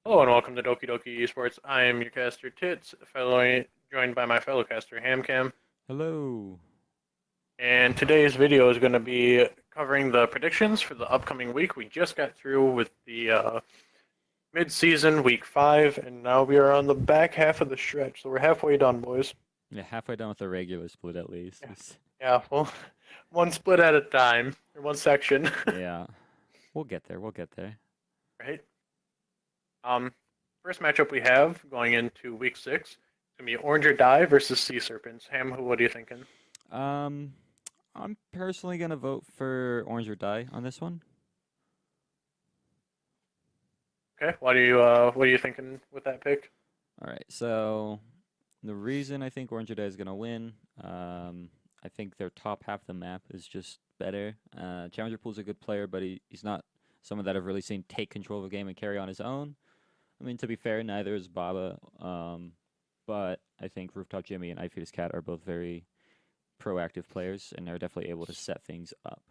Hello and welcome to Doki-Doki eSports. I am your caster Tits, joined by my fellow caster Hamcam. Hello. And today's video is going to be covering the predictions for the upcoming week. We just got through with the mid-season week 5, and now we are on the back half of the stretch. So we're halfway done, boys. Yeah, halfway done with the regular split at least. Yeah, yeah, well, one split at a time, or one section, Yeah, we'll get there. We'll get there. right? Um, First matchup we have going into week 6 is going to be Orange or Die versus Sea Serpents. Ham, what are you thinking? Um, I'm personally gonna vote for Orange or Die on this one. Okay, what are you thinking with that pick? All right. So the reason I think Orange or Die is gonna win, I think their top half of the map is just better. Challenger Pool's a good player, but he's not someone that I've really seen take control of a game and carry on his own. I mean, to be fair, neither is Baba. But I think Rooftop Jimmy and I Feed His Cat are both very proactive players and are definitely able to set things up.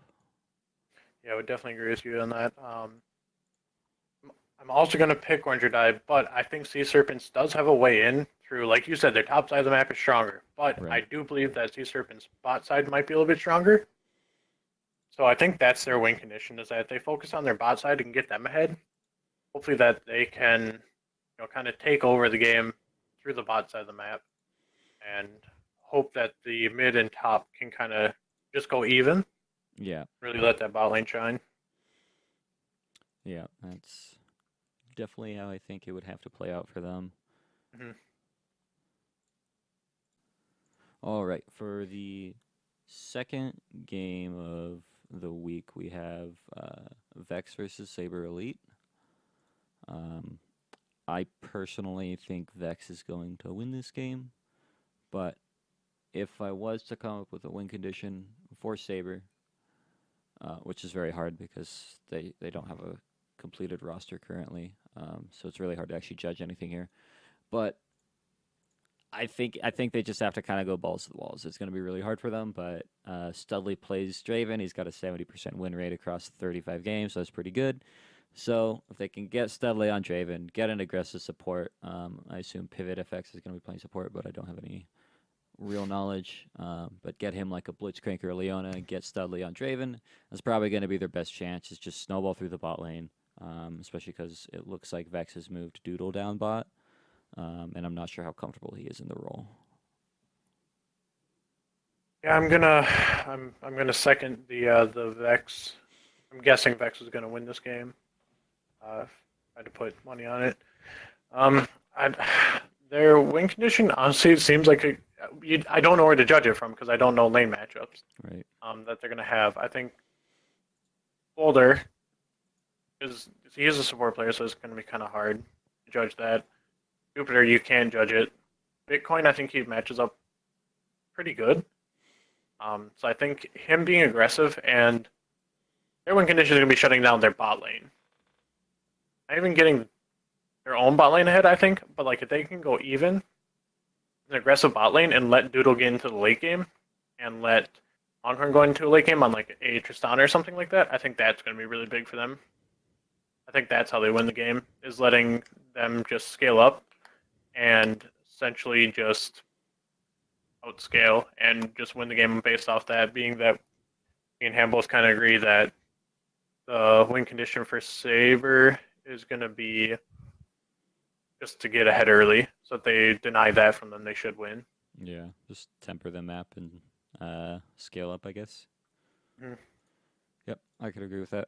Yeah, I would definitely agree with you on that. I'm also going to pick Orange or Die, but I think Sea Serpents does have a way in through, like you said, their top side of the map is stronger. But I Right. do believe that Sea Serpents' bot side might be a little bit stronger. So I think that's their win condition, is that if they focus on their bot side and get them ahead, hopefully that they can, kind of take over the game through the bot side of the map and hope that the mid and top can kind of just go even, Yeah. really let that bot lane shine. Yeah. That's definitely how I think it would have to play out for them. Mm-hmm. All right. For the second game of the week, we have Vex versus Saber Elite. Um, I personally think Vex is going to win this game, but if I was to come up with a win condition for Saber, which is very hard because they don't have a completed roster currently, so it's really hard to actually judge anything here. But I think they just have to kind of go balls to the walls. It's going to be really hard for them, but Studley plays Draven. He's got a 70% win rate across 35 games, so that's pretty good. So if they can get Studley on Draven, get an aggressive support, I assume Pivot FX is going to be playing support, but I don't have any real knowledge. But get him like a Blitzcrank or a Leona and get Studley on Draven. That's probably going to be their best chance. Is just snowball through the bot lane, especially because it looks like Vex has moved Doodle down bot, and I'm not sure how comfortable he is in the role. Yeah, I'm gonna second the Vex. I'm guessing Vex is gonna win this game. If I had to put money on it. Um, I, their win condition honestly it seems like I don't know where to judge it from because I don't know lane matchups. Right. That they're gonna have. I think Boulder is he is a support player, so it's gonna be kind of hard to judge that. Jupiter, you can judge it. Bitcoin, I think he matches up pretty good. So I think him being aggressive and their win condition is going to be shutting down their bot lane. Not even getting their own bot lane ahead, I think, but like if they can go even, an aggressive bot lane and let Doodle get into the late game and let Longhorn go into a late game on like a Tristana or something like that, I think that's going to be really big for them. I think that's how they win the game, is letting them just scale up and essentially just outscale and just win the game based off that, being that me and Ham both kind of agree that the win condition for Saber is going to be just to get ahead early. So if they deny that from them, they should win. Yeah. Just temper the map and scale up, I guess. Mm-hmm. Yep, I could agree with that.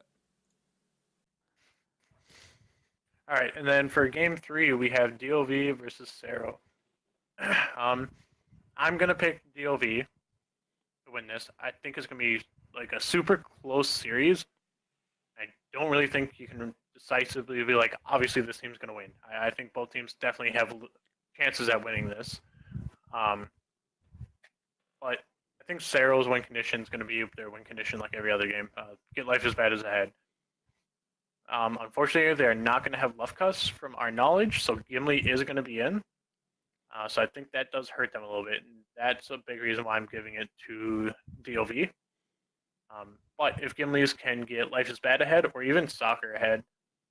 All right, and then for game 3, we have DOV versus Sero. um, I'm going to pick DOV to win this. I think it's going to be like a super close series. I don't really think you can decisively be like, obviously this team's going to win. I think both teams definitely have chances at winning this. But I think Sero's win condition is going to be their win condition like every other game. Get life as bad as ahead. Unfortunately, they're not going to have Lufkus from our knowledge, so Gimli is going to be in. So I think that does hurt them a little bit. And that's a big reason why I'm giving it to DOV. But if Gimli's can get Life is Bad ahead or even Soccer ahead,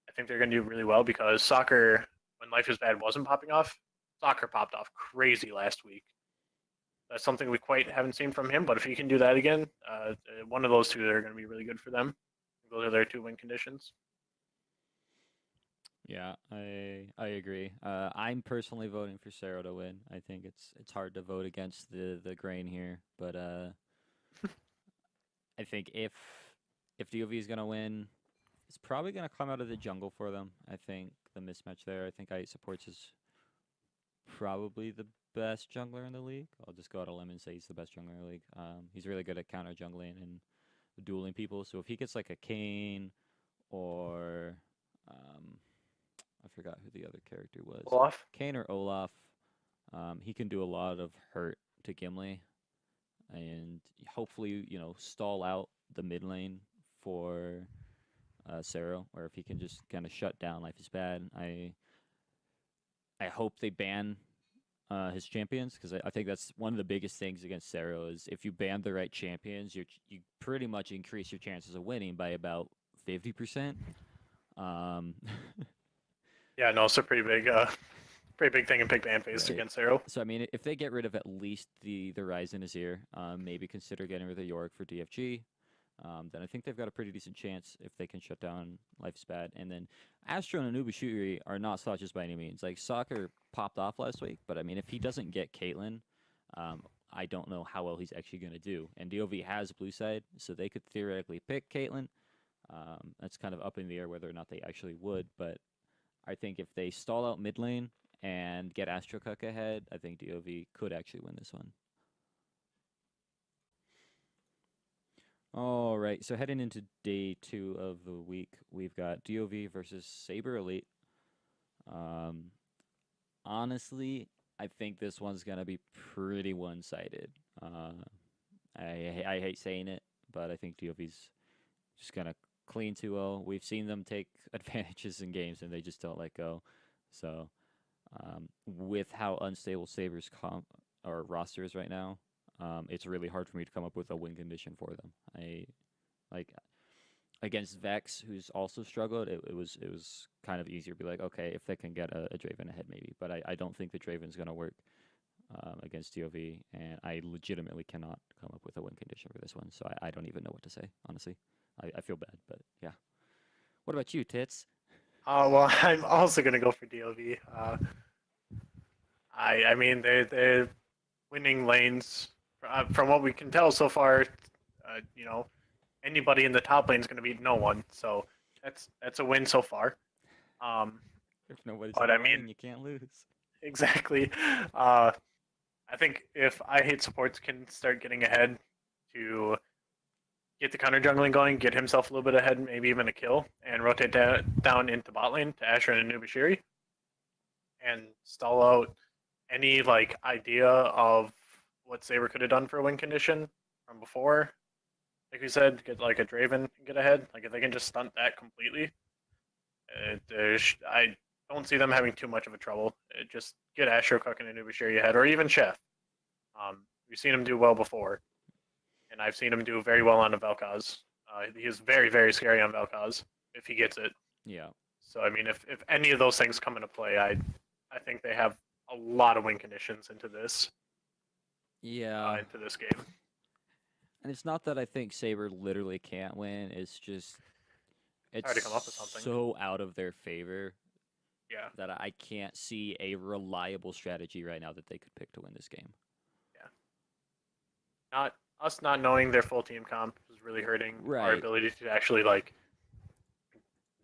I think they're going to do really well because soccer, when Life is Bad wasn't popping off, soccer popped off crazy last week. That's something we quite haven't seen from him. But if he can do that again, one of those two are going to be really good for them. Those are their 2 win conditions. Yeah, I agree. I'm personally voting for Cerro to win. I think it's hard to vote against the grain here, but I think if DOV is gonna win, it's probably gonna come out of the jungle for them. I think the mismatch there. I think iSupports is probably the best jungler in the league. I'll just go out on a limb and say he's the best jungler in the league. He's really good at counter jungling and dueling people. So if he gets like a Kane or I forgot who the other character was. Olaf? Kane or Olaf. He can do a lot of hurt to Gimli, and hopefully, stall out the mid lane for Cerro, or if he can just kind of shut down Life is Bad. I hope they ban his champions because I think that's one of the biggest things against Cerro is if you ban the right champions, you pretty much increase your chances of winning by about 50%. Yeah, no, it's a pretty big thing in pick ban phase Right. against Arrow. So I mean, if they get rid of at least the Rise in Azir, maybe consider getting rid of Yorick for DFG. Then I think they've got a pretty decent chance if they can shut down Life's Bad. And then Astro and Anubishiri are not slouches by any means. Like Soccer popped off last week, but I mean, if he doesn't get Caitlyn, I don't know how well he's actually going to do. And DOV has blue side, so they could theoretically pick Caitlyn. That's kind of up in the air whether or not they actually would, but I think if they stall out mid lane and get Astrocuck ahead, I think DOV could actually win this one. All right, so heading into day 2 of the week, we've got DOV versus Saber Elite. Honestly, I think this one's gonna be pretty one-sided. I hate saying it, but I think DOV's just gonna clean 2-0. We've seen them take advantages in games and they just don't let go. So with how unstable Sabres or roster is right now, it's really hard for me to come up with a win condition for them. I like against Vex, who's also struggled. It was kind of easier to be like, okay, if they can get a Draven ahead, maybe. But I don't think the Draven's gonna work against DOV, and I legitimately cannot come up with a win condition for this one. So I don't even know what to say, honestly. I feel bad, but yeah. What about you, Tits? Well, I'm also going to go for DOV. I mean, they're winning lanes. From what we can tell so far, anybody in the top lane is going to beat no one. So that's a win so far. If nobody's But in I the lane, mean- you can't lose. Exactly. I think if I Hate Supports can start getting ahead to get the counter jungling going, get himself a little bit ahead, maybe even a kill, and rotate down into bot lane to Asher and Anubishiri, and stall out any idea of what Saber could have done for a win condition from before. Like we said, get like a Draven and get ahead. Like if they can just stunt that completely, I don't see them having too much of a trouble. Just get Asher cooking and Anubishiri ahead, or even Chef. We've seen him do well before, and I've seen him do very well on a Vel'Koz. He is very, very scary on Vel'Koz if he gets it. Yeah. So I mean, if any of those things come into play, I think they have a lot of win conditions into this Yeah. into this game. And it's not that I think Saber literally can't win. It's just Hard to come up with something. so out of their favor Yeah, that I can't see a reliable strategy right now that they could pick to win this game. not us not knowing their full team comp is really hurting our Right. ability to actually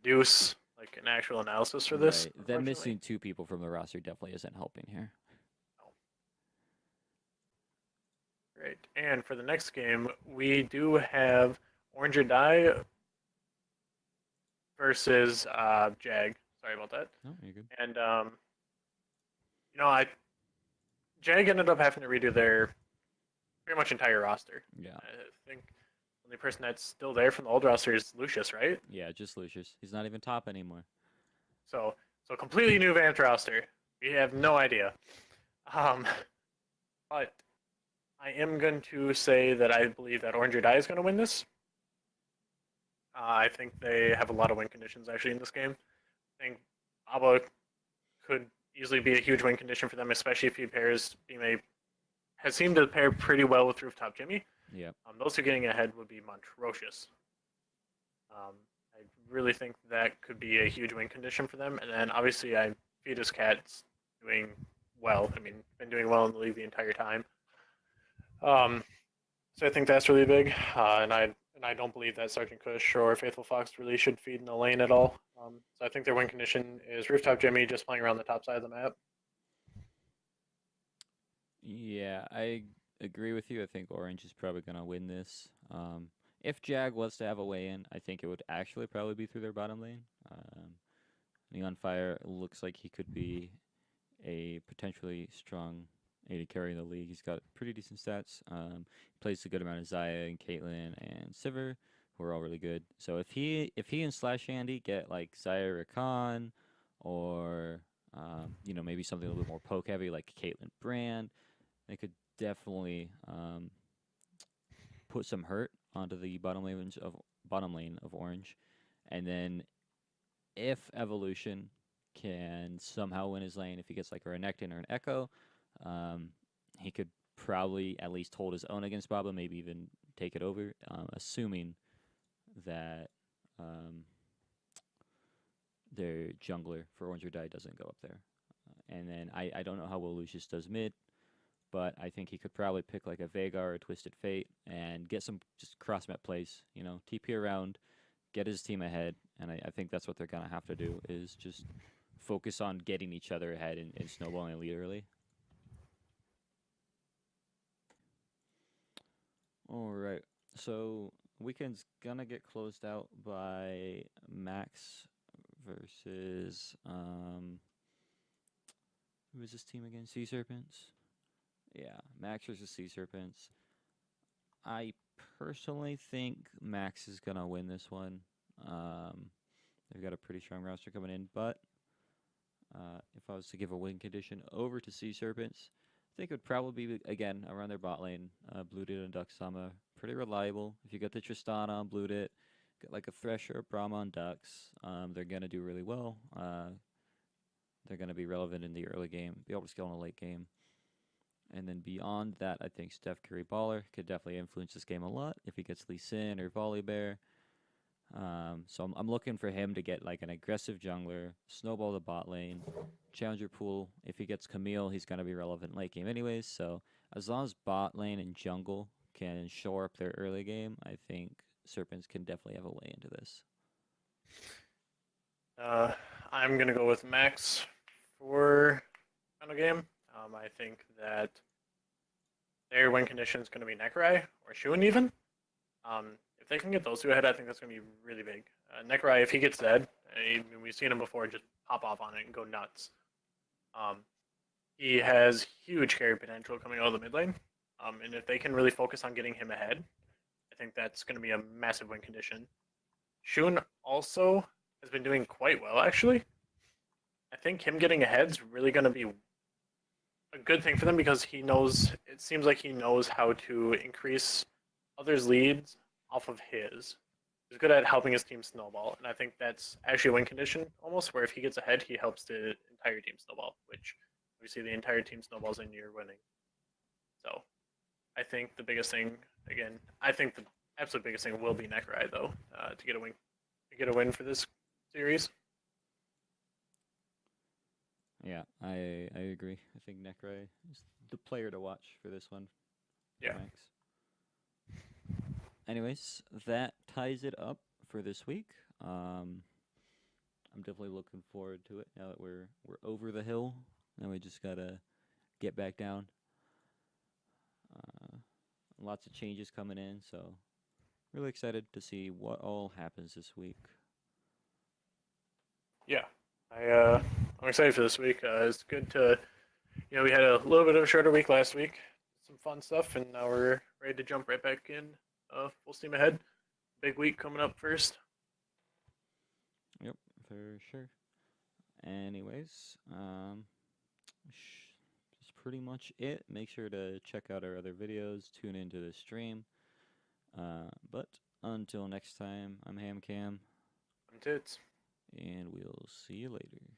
produce an actual analysis for this. Right. Them unfortunately. missing 2 people from the roster definitely isn't helping here. Great. And for the next game, we do have Orange or Die versus Jag. Sorry about that. No, you're good. And Jag ended up having to redo their pretty much entire roster. Yeah. I think the only person that's still there from the old roster is Lucius, right? Yeah, just Lucius. He's not even top anymore. So completely new vamped roster. We have no idea. But I am going to say that I believe that Orange or Die is going to win this. I think they have a lot of win conditions actually in this game. Aba could easily be a huge win condition for them, especially if he pairs Bime has seemed to pair pretty well with Rooftop Jimmy. Yeah. Those two getting ahead would be monstrous. I really think that could be a huge win condition for them. And then obviously, I Fetus Cat's doing well. I mean, been doing well in the league the entire time. So I think that's really big. And I don't believe that Sergeant Kush or Faithful Fox really should feed in the lane at all. So I think their win condition is Rooftop Jimmy just playing around the top side of the map. Yeah, I agree with you. I think Orange is probably going to win this. If Jag was to have a way in, I think it would actually probably be through their bottom lane. Neon Fire looks like he could be a potentially strong AD carry in the league. He's got pretty decent stats. He plays a good amount of Zaya and Caitlyn and Sivir, who are all really good. So if he and Slash Andy get like Zaya Rakan, or maybe something a little bit more poke heavy like Caitlyn Brand, they could definitely put some hurt onto the bottom lane of Orange, and then if Evolution can somehow win his lane, if he gets like a Renekton or an Echo, he could probably at least hold his own against Baba, maybe even take it over, assuming that their jungler for Orange or Die doesn't go up there. And then I don't know how well Lucius does mid, but I think he could probably pick like a Veigar or a Twisted Fate and get some just cross map plays, TP around, get his team ahead, and I think that's what they're going to have to do, is just focus on getting each other ahead and snowballing a lead early. All right, so weekend's going to get closed out by Max versus, who is this team again? Sea Serpents? Yeah, Max versus Sea Serpents. I personally think Max is going to win this one. They've got a pretty strong roster coming in, but if I was to give a win condition over to Sea Serpents, I think it would probably be, again, around their bot lane. Bluedit and Duxama, pretty reliable. If you get the Tristana on Bluedit, get like a Thresh or a Brahma on Dux, they're going to do really well. They're going to be relevant in the early game, be able to scale in the late game. And then beyond that, I think Steph Curry Baller could definitely influence this game a lot if he gets Lee Sin or Volibear. So I'm looking for him to get like an aggressive jungler, snowball the bot lane, challenger pool. If he gets Camille, he's going to be relevant late game anyways. So as long as bot lane and jungle can shore up their early game, I think Serpents can definitely have a way into this. I'm going to go with Max for final game. I think that their win condition is going to be Nekrai or Shuin even. If they can get those two ahead, I think that's going to be really big. Nekrai, if he gets dead, we've seen him before just pop off on it and go nuts. He has huge carry potential coming out of the mid lane. And if they can really focus on getting him ahead, I think that's going to be a massive win condition. Shun also has been doing quite well, actually. I think him getting ahead is really going to be a good thing for them because it seems like he knows how to increase others' leads off of his. He's good at helping his team snowball, and I think that's actually a win condition almost, where if he gets ahead, he helps the entire team snowball, which obviously the entire team snowballs and you're winning. So I think the biggest thing, again, I think the absolute biggest thing will be Nekrai, though, to get a win for this series. Yeah, I agree. I think Nekrai is the player to watch for this one. Yeah. Max. Anyways, that ties it up for this week. I'm definitely looking forward to it now that we're over the hill. Now we just gotta get back down. Lots of changes coming in, so really excited to see what all happens this week. Yeah, I'm excited for this week. It's good to, we had a little bit of a shorter week last week, some fun stuff, and now we're ready to jump right back in, full steam ahead. Big week coming up first. Yep, for sure. Anyways, that's pretty much it. Make sure to check out our other videos, tune into the stream. But until next time, I'm HamCam. I'm Tits. And we'll see you later.